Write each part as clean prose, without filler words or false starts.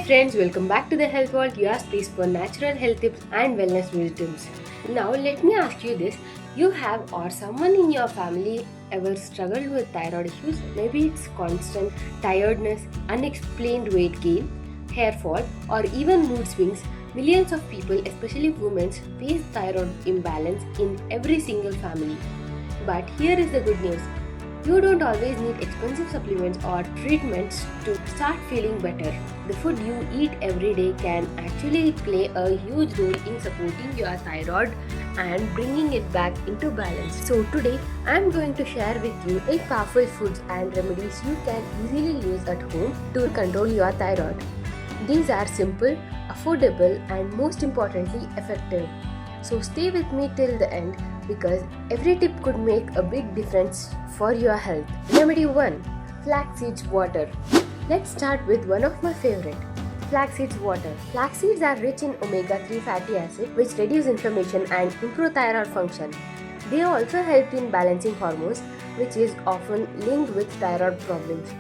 friends, welcome back to the Health World, your space for natural health tips and wellness wisdoms. Now let me ask you this. You have or someone in your family ever struggled with thyroid issues? Maybe it's constant tiredness, unexplained weight gain, hair fall, or even mood swings. Millions of people, especially women, face thyroid imbalance in every single family. But here is the good news. You don't always need expensive supplements or treatments to start feeling better. The food you eat every day can actually play a huge role in supporting your thyroid and bringing it back into balance. So today I am going to share with you 8 powerful foods and remedies you can easily use at home to control your thyroid. These are simple, affordable and most importantly effective. So stay with me till the end because every tip could make a big difference for your health. Remedy 1. Flax seeds water. Let's start with one of my favorite. Flax seeds water. Flax seeds are rich in omega-3 fatty acid which reduce inflammation and improve thyroid function. They also help in balancing hormones which is often linked with thyroid problems.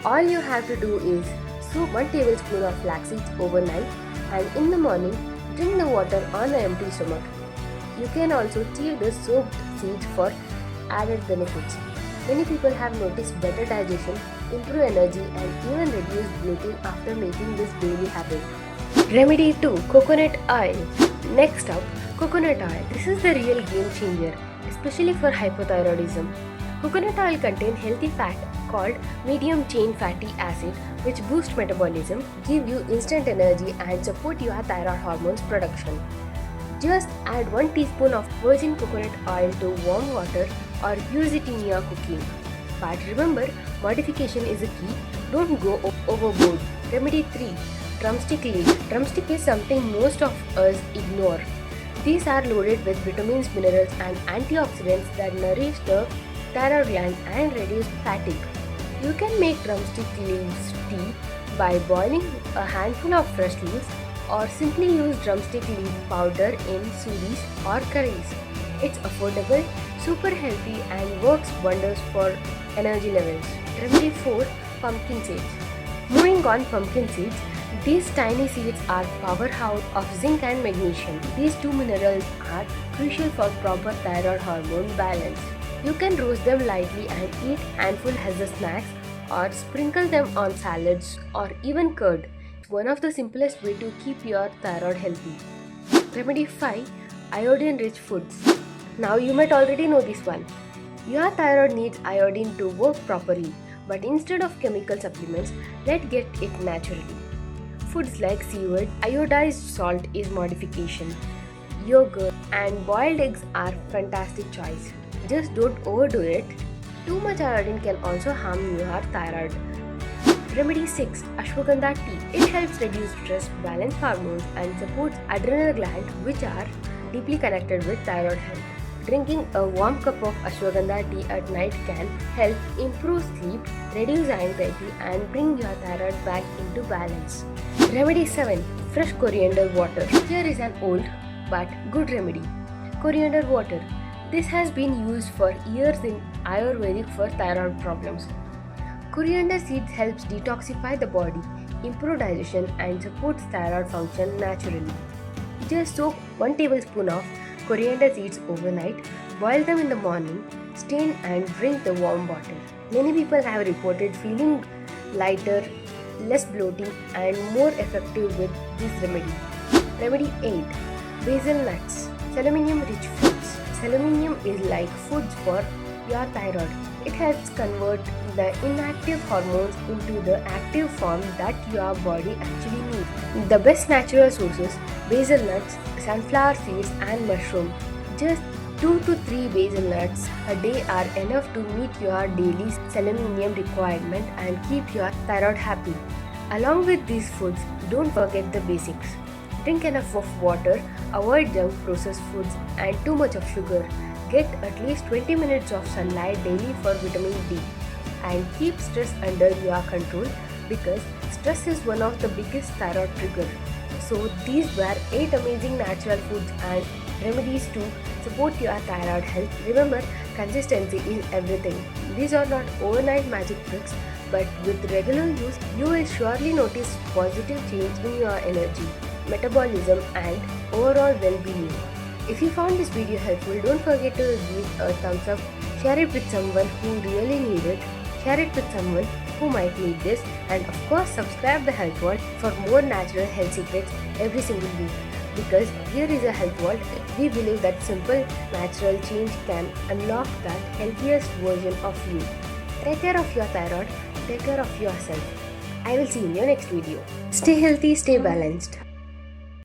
All you have to do is soak 1 tablespoon of flax seeds overnight and in the morning drink the water on an empty stomach. You can also chew the soaked seeds for added benefits. Many people have noticed better digestion, improved energy and even reduced bloating after making this daily habit. Remedy 2. Coconut oil. Next up, coconut oil. This is the real game changer, especially for hypothyroidism. Coconut oil contains healthy fat called medium chain fatty acid which boost metabolism, give you instant energy and support your thyroid hormones production. Just add 1 teaspoon of virgin coconut oil to warm water or use it in your cooking. But remember, modification is a key. Don't go overboard. Remedy 3. Drumstick leaf. Drumstick is something most of us ignore. These are loaded with vitamins, minerals and antioxidants that nourish the thyroid gland and reduce fatigue. You can make drumstick leaves tea by boiling a handful of fresh leaves or simply use drumstick leaf powder in suris or curries. It's affordable, super healthy and works wonders for energy levels. Remedy 4. Pumpkin seeds. Moving on, pumpkin seeds. These tiny seeds are powerhouse of zinc and magnesium. These two minerals are crucial for proper thyroid hormone balance. You can roast them lightly and eat handful as a snacks or sprinkle them on salads or even curd. One of the simplest way to keep your thyroid healthy. Remedy 5. Iodine-rich foods. Now you might already know this one. Your thyroid needs iodine to work properly, but instead of chemical supplements, let's get it naturally. Foods like seaweed, iodized salt is modification. Yogurt and boiled eggs are fantastic choice. Just don't overdo it. Too much iodine can also harm your thyroid. Remedy 6. Ashwagandha tea. It helps reduce stress, balance hormones and supports adrenal gland which are deeply connected with thyroid health. Drinking a warm cup of ashwagandha tea at night can help improve sleep, reduce anxiety and bring your thyroid back into balance. Remedy 7. Fresh coriander water. Here is an old but good remedy. Coriander water. This has been used for years in Ayurvedic for thyroid problems. Coriander seeds helps detoxify the body, improve digestion and supports thyroid function naturally. Just soak 1 tablespoon of coriander seeds overnight, boil them in the morning, strain and drink the warm water. Many people have reported feeling lighter, less bloating and more effective with this remedy. Remedy 8. Basil nuts. Selenium rich foods. Selenium is like foods for your thyroid. It helps convert the inactive hormones into the active form that your body actually needs. The best natural sources: basil nuts, sunflower seeds and mushroom. Just 2 to 3 basil nuts a day are enough to meet your daily selenium requirement and keep your thyroid happy. Along with these foods, don't forget the basics. Drink enough of water, avoid junk processed foods and too much of sugar. Get at least 20 minutes of sunlight daily for vitamin D and keep stress under your control because stress is one of the biggest thyroid triggers. So these were 8 amazing natural foods and remedies to support your thyroid health. Remember, Consistency is everything. These are not overnight magic tricks, but with regular use, you will surely notice positive change in your energy, metabolism, and overall well-being. If you found this video helpful, don't forget to give a thumbs up, share it with someone who really needs it, share it with someone who might need this, and of course subscribe the Health Vault for more natural health secrets every single week. Because here is a Health Vault, we believe that simple natural change can unlock that healthiest version of you. Take care of your thyroid, take care of yourself. I will see you in your next video. Stay healthy, stay balanced.